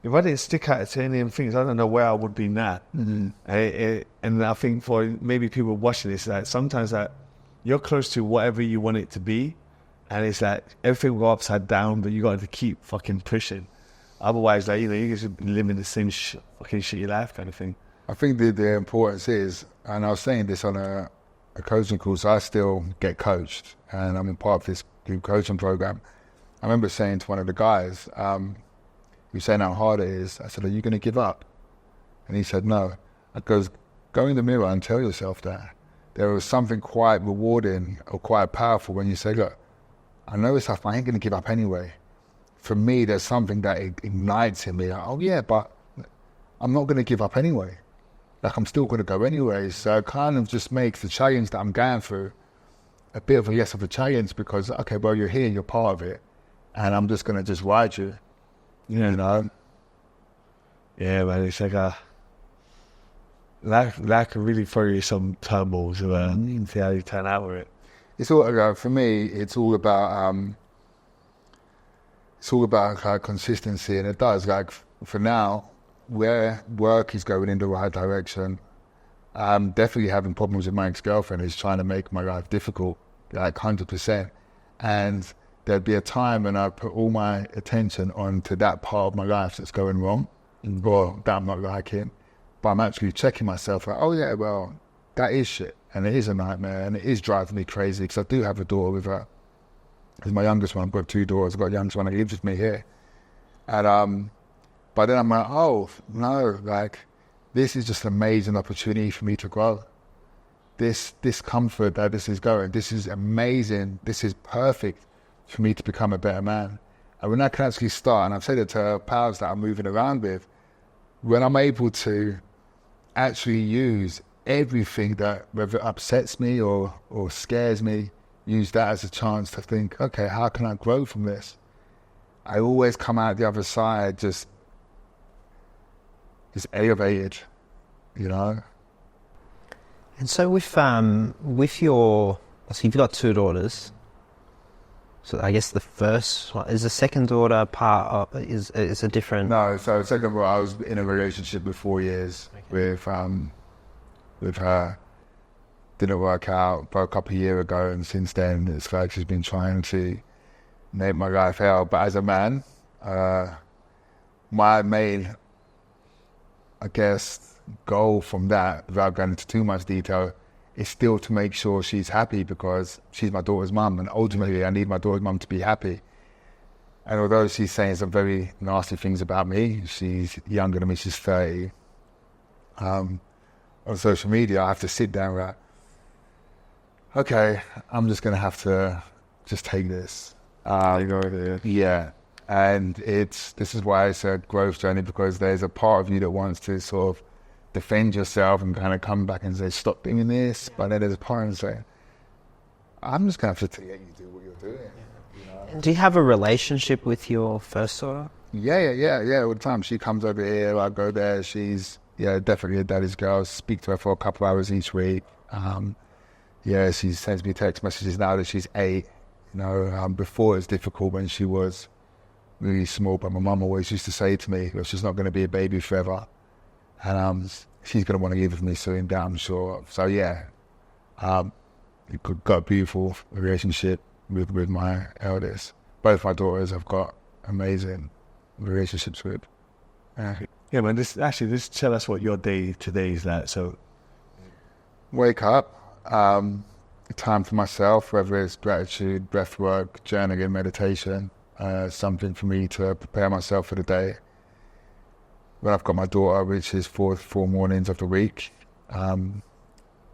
if I didn't stick out to any of them things, I don't know where I would be now. And I think for maybe people watching this, like sometimes like you're close to whatever you want it to be, and it's like everything will go upside down, but you got to keep fucking pushing. Otherwise, like, you know, you just living the same fucking shitty life kind of thing. I think the importance is, and I was saying this on a coaching course, I still get coached, and I'm in part of this group coaching program. I remember saying to one of the guys, he was saying how hard it is. I said, are you going to give up? And he said, no. I goes, go in the mirror and tell yourself that. There was something quite rewarding or quite powerful when you say, look, I know it's tough, but I ain't going to give up anyway. For me, there's something that ignites in me. Like, oh yeah, but I'm not going to give up anyway. Like, I'm still going to go anyway. So it kind of just makes the challenge that I'm going through a bit of a less of a challenge, because, okay, well, you're here, you're part of it, and I'm just going to just ride you, you know? Yeah, man, it's like that can really throw you some turmoil, so see how you turn out with it. It's all, for me, it's all about consistency, and it does. Like, for now, where work is going in the right direction, I'm definitely having problems with my ex-girlfriend who's trying to make my life difficult, like 100%. And there'd be a time when I put all my attention onto that part of my life that's going wrong, or that I'm not liking, but I'm actually checking myself like, oh yeah, well, that is shit, and it is a nightmare, and it is driving me crazy, because I do have a daughter with her. It's my youngest one. I've got 2 daughters. I've got a youngest one that lives with me here. And but then I'm like, oh no, like, this is just an amazing opportunity for me to grow. This discomfort that this is going, this is amazing. This is perfect for me to become a better man. And when I can actually start, and I've said it to pals that I'm moving around with, when I'm able to actually use everything that, whether it upsets me or scares me, use that as a chance to think, okay, how can I grow from this? I always come out the other side just elevated, you know? And so with your, so you've got 2 daughters. So I guess the first one, is the second daughter part of, is a different? No, so second of all, I was in a relationship for 4 years with her. Didn't work out, broke up a year ago, and since then it's like she's been trying to make my life hell. But as a man, my main, I guess, goal from that, without going into too much detail, is still to make sure she's happy, because she's my daughter's mum, and ultimately I need my daughter's mum to be happy. And although she's saying some very nasty things about me, she's younger than me, she's 30. On social media, I have to sit down with her. Okay, I'm just going to have to just take this. Yeah, and this is why it's a growth journey, because there's a part of you that wants to sort of defend yourself and kind of come back and say, stop doing this. But then there's a part of saying, I'm just going to have to let you do what you're doing. You know? And do you have a relationship with your first daughter? Yeah, all the time. She comes over here, I go there. She's, definitely a daddy's girl. I speak to her for a couple of hours each week. She sends me text messages now that she's 8. You know, before it was difficult when she was really small, but my mum always used to say to me, well, she's not going to be a baby forever. And she's going to want to live with me soon, that I'm sure. So yeah, Got a beautiful relationship with my eldest. Both my daughters I've got amazing relationships with. Yeah, man, this tell us what your day today is like. So, wake up, time for myself, whether it's gratitude, breath work, journaling, meditation, something for me to prepare myself for the day. When I've got my daughter, which is four mornings of the week,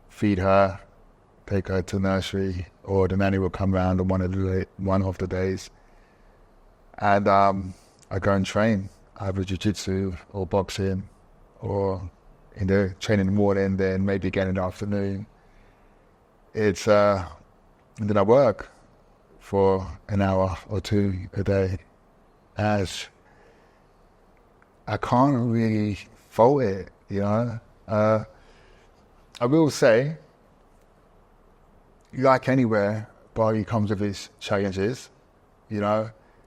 feed her, take her to nursery, or the nanny will come round on one of the days. And I go and train, either jiu-jitsu or boxing, or train in the morning, then maybe again in the afternoon. And then I work for an hour or two a day. As I can't really fault it, I will say, like anywhere, Bali comes with its challenges.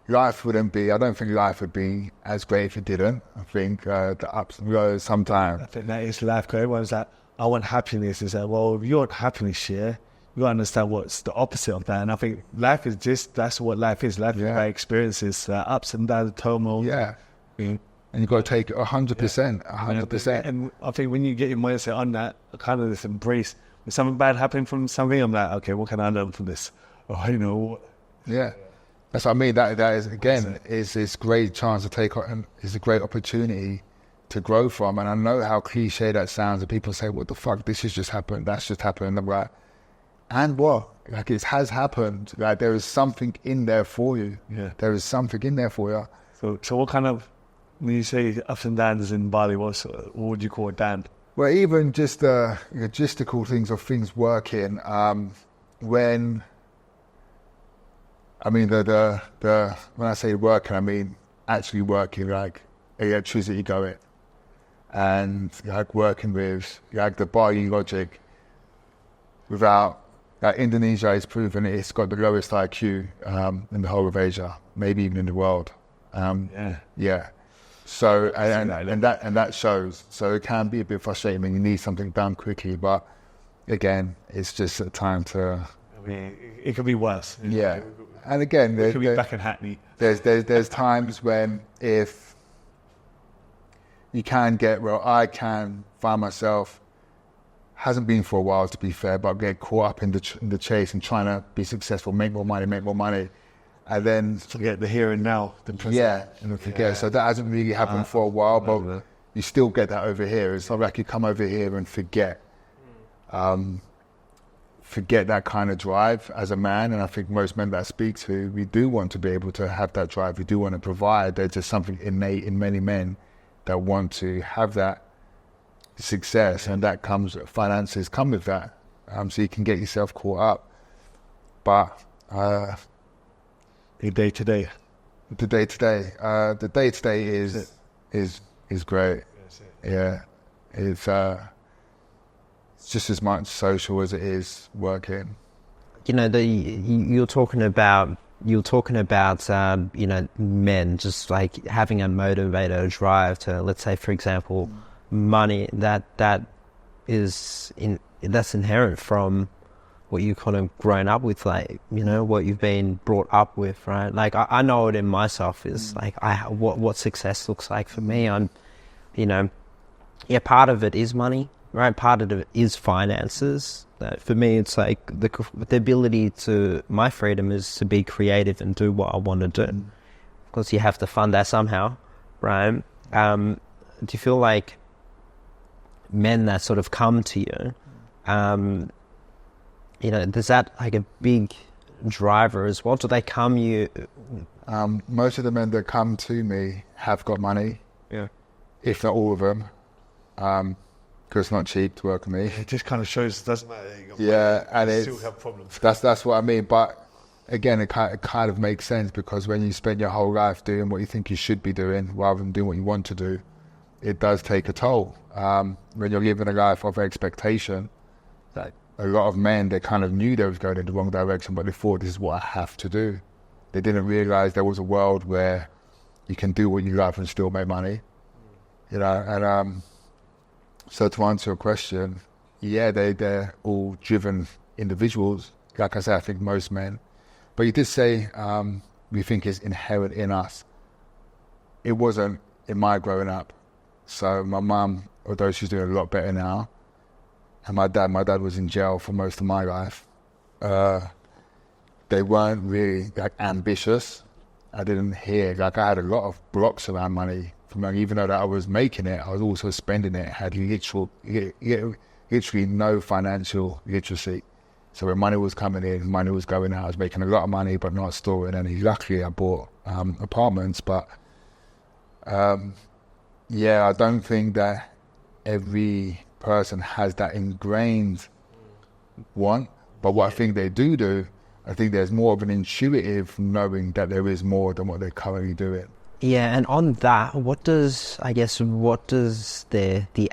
Life wouldn't be, I don't think life would be as great if it didn't. I think the ups and lows sometimes. I think that is life, because everyone's like, I want happiness. It's like, well, if you want happiness, yeah, you got to understand what's the opposite of that. And I think life is that's what life is. Life is about experiences, ups and downs, turmoil. Yeah. And you've got to take it 100%, 100%. And I think when you get your mindset on that, kind of this embrace, when something bad happening from something, I'm like, okay, what can I learn from this? Yeah. That's what I mean. That is, again, is this great chance to take on, is a great opportunity to grow from. And I know how cliche that sounds, and people say, what the fuck, this has just happened, that's just happened. And I'm like, and what? Like, it has happened. Like, there is something in there for you. Yeah. There is something in there for you. So what kind of, when you say ups and downs in Bali, what would you call a down? Well, even just the logistical things of things working, when I say working, I mean actually working, like electricity going, and like working with like the Bali logic. Without, like, Indonesia is proven it's got the lowest IQ in the whole of Asia, maybe even in the world. Yeah. So and that shows. So it can be a bit frustrating when you need something done quickly, but again, it's just a time to. I mean, it could be worse. Yeah. And again, it could be back in Hackney. There's times when if you can I can find myself, hasn't been for a while to be fair, but get caught up in the chase and trying to be successful, make more money, and then forget the here and now, the present. Yeah, and forget. Yeah. So that hasn't really happened for a while, but you still get that over here. It's not like you come over here and forget that kind of drive as a man. And I think most men that I speak to, we do want to be able to have that drive. We do want to provide. There's just something innate in many men that want to have that success, and that comes, finances come with that. So you can get yourself caught up. But the day to day is great. Yeah, it's just as much social as it is working. You're talking about men just like having a motivator, a drive to, let's say, for example, money. That's inherent from what you kind of grown up with, like, what you've been brought up with, right? Like I know it in myself is like what success looks like for me. I'm, part of it is money, right? Part of it is finances. For me, it's like the ability to, my freedom is to be creative and do what I want to do. Of course, you have to fund that somehow, right? Do you feel like men that sort of come to you, there's that like a big driver as well? Do they come you? Most of the men that come to me have got money. Yeah. If not all of them. Because it's not cheap to work with me. It just kind of shows it doesn't matter. Yeah, and you it's still have problems. That's what I mean. But again, it kind of makes sense, because when you spend your whole life doing what you think you should be doing rather than doing what you want to do, it does take a toll. When you're living a life of expectation, like a lot of men, they kind of knew they was going in the wrong direction, but they thought, this is what I have to do. They didn't realize there was a world where you can do what you love and still make money. And so to answer your question, they're all driven individuals. Like I said, I think most men. But you did say we think it's inherent in us. It wasn't in my growing up. So my mum, although she's doing a lot better now, and my dad was in jail for most of my life. They weren't really like ambitious. I didn't hear, like I had a lot of blocks around money. Even though that I was making it, I was also spending it. I had literally no financial literacy. So when money was coming in, money was going out. I was making a lot of money, but not storing any. Luckily, I bought apartments, but I don't think that every person has that ingrained want. But what I think they do, I think there's more of an intuitive knowing that there is more than what they're currently doing. Yeah, and on that, what does the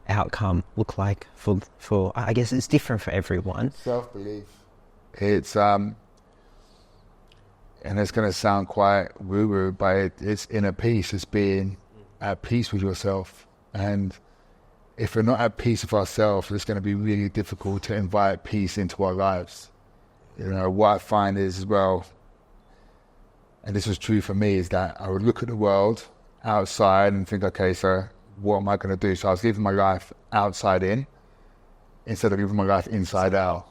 outcome look like for I guess it's different for everyone. Self-belief. It's and it's going to sound quite woo-woo, but it's inner peace. It's being at peace with yourself. And if we're not at peace with ourselves, it's going to be really difficult to invite peace into our lives. You know, what I find is as well, and this was true for me, is that I would look at the world outside and think, okay, so what am I going to do? So I was living my life outside in instead of living my life inside out.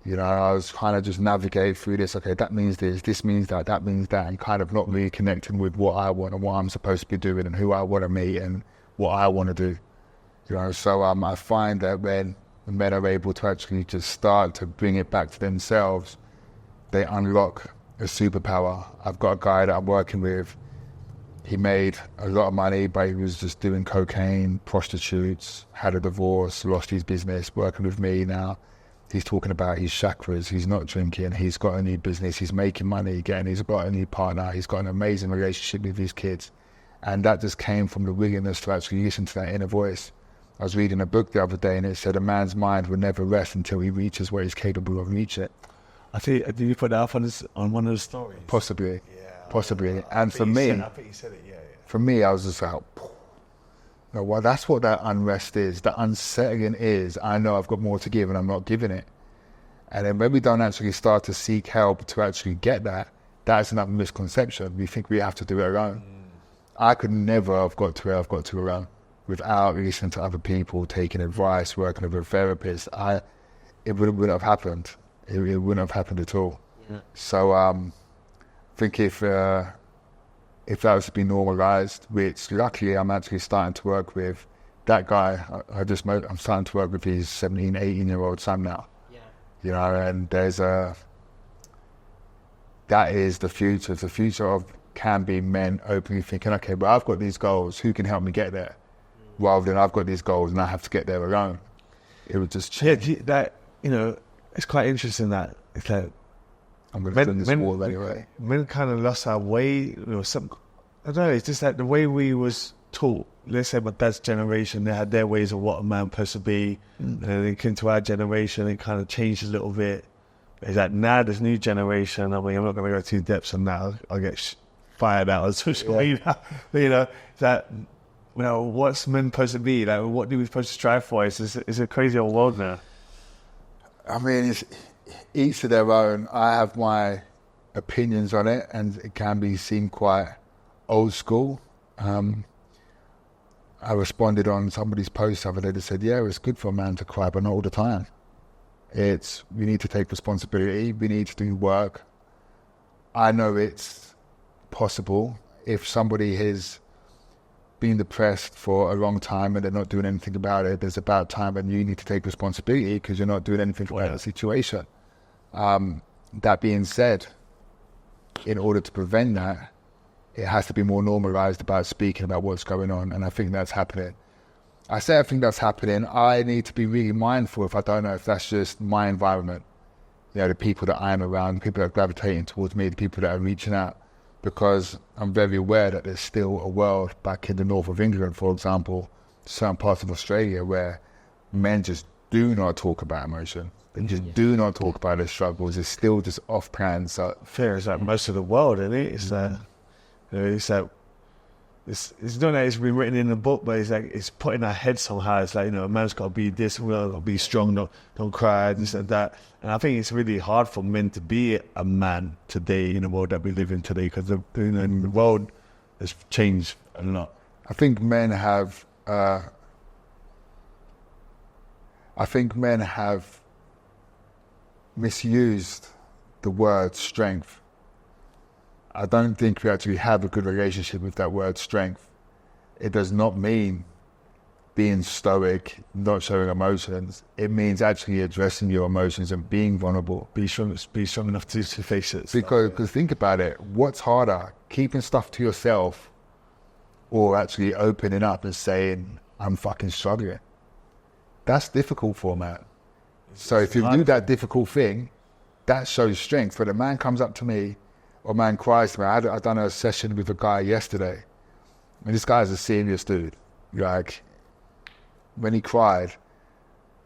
You know, I was kind of just navigate through this. Okay, that means this means that means that, and kind of not really connecting with what I want and what I'm supposed to be doing and who I want to meet and what I want to do. You know, so I find that when men are able to actually just start to bring it back to themselves, they unlock a superpower. I've got a guy that I'm working with. He made a lot of money, but he was just doing cocaine, prostitutes, had a divorce, lost his business, working with me now. He's talking about his chakras. He's not drinking. He's got a new business. He's making money again. He's got a new partner. He's got an amazing relationship with his kids. And that just came from the willingness to actually listen to that inner voice. I was reading a book the other day and it said a man's mind will never rest until he reaches where he's capable of reaching. I think, did you put that up on one of the stories? Possibly. Yeah. Possibly. And for me, I think you said it, yeah. For me, I was just like, no, well, that's what that unrest is. That unsettling is, I know I've got more to give and I'm not giving it. And then when we don't actually start to seek help to actually get that, that's another misconception. We think we have to do it alone. I could never have got to where I've got to alone without listening to other people, taking advice, working with a therapist. It wouldn't have happened. It wouldn't have happened at all. Yeah. So I think if that was to be normalized, which luckily I'm actually starting to work with that guy. I'm starting to work with his 17, 18-year-old son now. Yeah. You know, and that is the future. The future of can be men openly thinking, okay, but I've got these goals. Who can help me get there? Rather than I've got these goals and I have to get there alone. It would just change. Yeah, that, you know, it's quite interesting that it's like I'm going to turn this wall anyway. Men kind of lost our way. You know, I don't know. It's just that the way we was taught. Let's say my dad's generation, they had their ways of what a man supposed to be, and then it came to our generation, it kind of changed a little bit. It's like now this new generation. I mean, I'm not going to go too depths on that. I'll get fired out on social media. But, you know, that. You know, what's men supposed to be? Like, what do we supposed to strive for? It's a crazy old world now. I mean, it's each to their own. I have my opinions on it, and it can seem quite old school. I responded on somebody's post the other day that said, yeah, it's good for a man to cry, but not all the time. We need to take responsibility. We need to do work. I know it's possible if somebody has been depressed for a long time and they're not doing anything about it. There's about time when you need to take responsibility because you're not doing anything about the situation. That being said, in order to prevent that, it has to be more normalized about speaking about what's going on, and I think that's happening. I say I think that's happening. I need to be really mindful if I don't know if that's just my environment, you know, the people that I'm around, the people that are gravitating towards me, the people that are reaching out. Because I'm very aware that there's still a world back in the north of England, for example, certain parts of Australia where men just do not talk about emotion. They just do not talk about their struggles. It's still just off plan. So fair is like most of the world, isn't it? It's that it's not that it's been written in the book, but it's like it's put in our head somehow. It's like, you know, a man's got to be this, got to be strong, don't cry, this and that. And I think it's really hard for men to be a man today in the world that we live in today, because the world has changed a lot. I think men have misused the word strength. I don't think we actually have a good relationship with that word strength. It does not mean being stoic, not showing emotions. It means actually addressing your emotions and being vulnerable. Be strong enough to face it. Because think about it, what's harder, keeping stuff to yourself or actually opening up and saying, I'm fucking struggling? That's difficult for a man. So if you do that difficult thing, that shows strength. When a man comes up to me, or a man cries to me, I done a session with a guy yesterday, and this guy's a serious dude. Like, when he cried,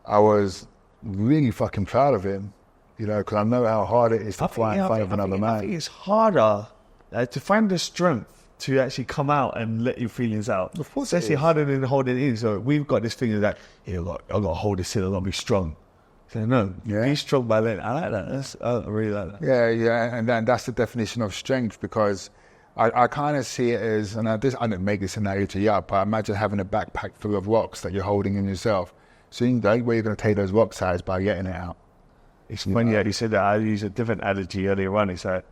I was really fucking proud of him, you know, because I know how hard it is to cry in front of another man. I think it's harder to find the strength to actually come out and let your feelings out. Of course, it's actually harder than holding it in. So we've got this thing that, I've got to hold this in, I've got to be strong. So no, be strong by then. I like that. I really like that. Yeah, and that's the definition of strength, because I kind of see it as, and I didn't make this analogy up, but imagine having a backpack full of rocks that you're holding in yourself. So the only way you're going to take those rocks out is by getting it out. It's funny that you said that. I used a different analogy earlier on. It's like,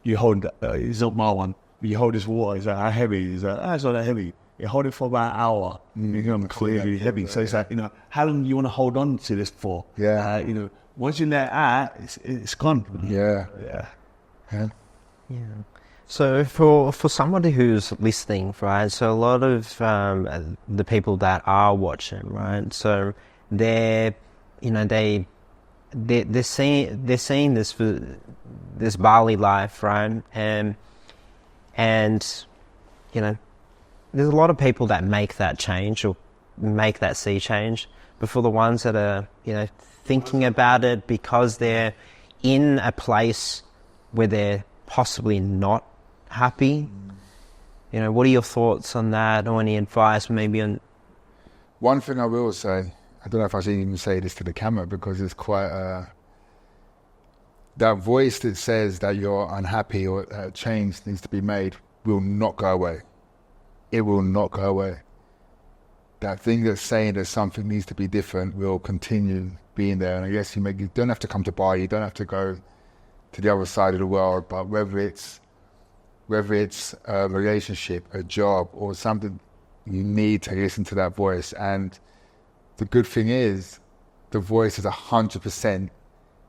you hold, it's not my one, but you hold this water. It's like, how heavy? It's like, it's not that heavy. You hold it for about an hour. You're clearly heavy. So it's like, how long do you want to hold on to this for? Yeah. Once you let it out, it's gone. Yeah. So for somebody who's listening, right? So a lot of the people that are watching, right? So they're seeing this Bali life, right? And there's a lot of people that make that change or make that sea change. But for the ones that are, thinking about it because they're in a place where they're possibly not happy, what are your thoughts on that, or any advice maybe on? One thing I will say, I don't know if I should even say this to the camera because it's quite that voice that says that you're unhappy or change needs to be made will not go away. It will not go away. That thing that's saying that something needs to be different will continue being there. And I guess you don't have to come to Bali, you don't have to go to the other side of the world, but whether it's a relationship, a job, or something, you need to listen to that voice. And the good thing is, the voice is 100%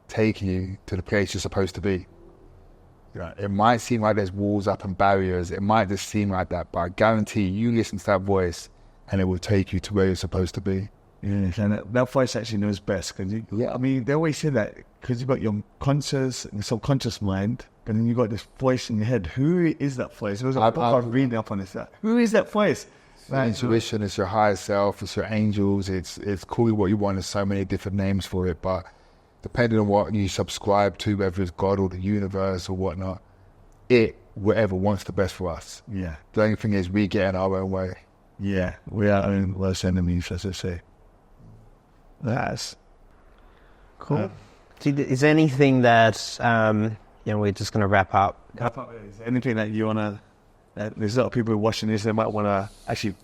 taking you to the place you're supposed to be. It might seem like there's walls up and barriers, it might just seem like that, but I guarantee you listen to that voice and it will take you to where you're supposed to be. Yes, and that voice actually knows best. Cause they always say that because you've got your conscious and subconscious mind, but then you've got this voice in your head. Who is that voice? There was a book I was reading up on this. Who is that voice? Intuition, it's your higher self, it's your angels, it's call it what you want, there's so many different names for it, but depending on what you subscribe to, whether it's God or the universe or whatnot, whatever wants the best for us. Yeah. The only thing is we get in our own way. Yeah, we are our own worst enemies, as I say. That's cool. Is there anything that, we're just going to wrap up? Is there anything that you want to, there's a lot of people watching this, they might want to actually,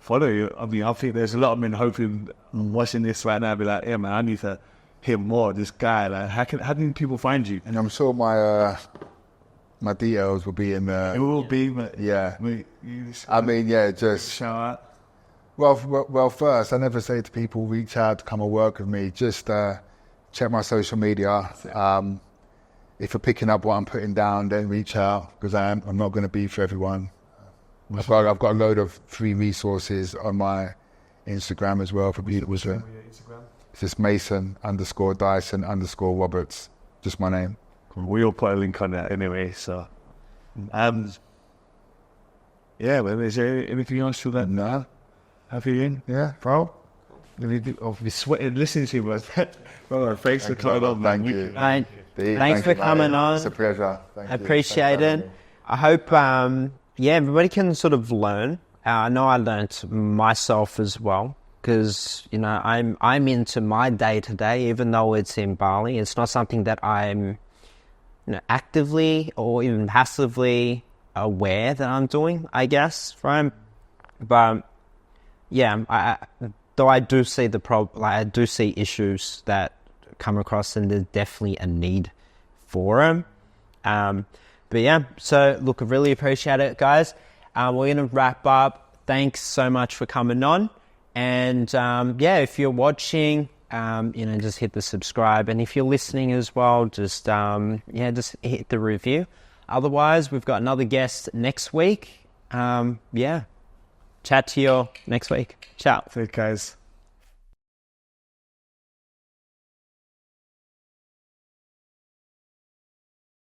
follow you. I mean, I think there's a lot of men hoping, watching this right now, be like, yeah, man, I need to hear more of this guy. Like, how can people find you? And I'm sure my details will be in there. It will be, but yeah. Just shout out. Well, first, I never say to people, reach out to come and work with me. Just check my social media. If you're picking up what I'm putting down, then reach out, because I'm not going to be for everyone. I've got a load of free resources on my Instagram as well for people. What's your Instagram? It's just Mason_Dyson_Roberts. Just my name. We'll put a link on that anyway. So, is there anything else to that? No. Happy in? Yeah, bro. I'll be sweating listening to you, but thanks for coming on. Thank you. Thanks for coming on. It's a pleasure. I appreciate it. I hope yeah, everybody can sort of learn. I know I learned myself as well, because, you know, I'm into my day-to-day, even though it's in Bali. It's not something that I'm, you know, actively or even passively aware that I'm doing, I guess, right? But yeah, though I do see I do see issues that come across, and there's definitely a need for them. But yeah, so look, I really appreciate it, guys. We're going to wrap up. Thanks so much for coming on. And yeah, if you're watching, you know, just hit the subscribe. And if you're listening as well, just just hit the review. Otherwise, we've got another guest next week. Yeah, chat to you next week. Ciao. So guys.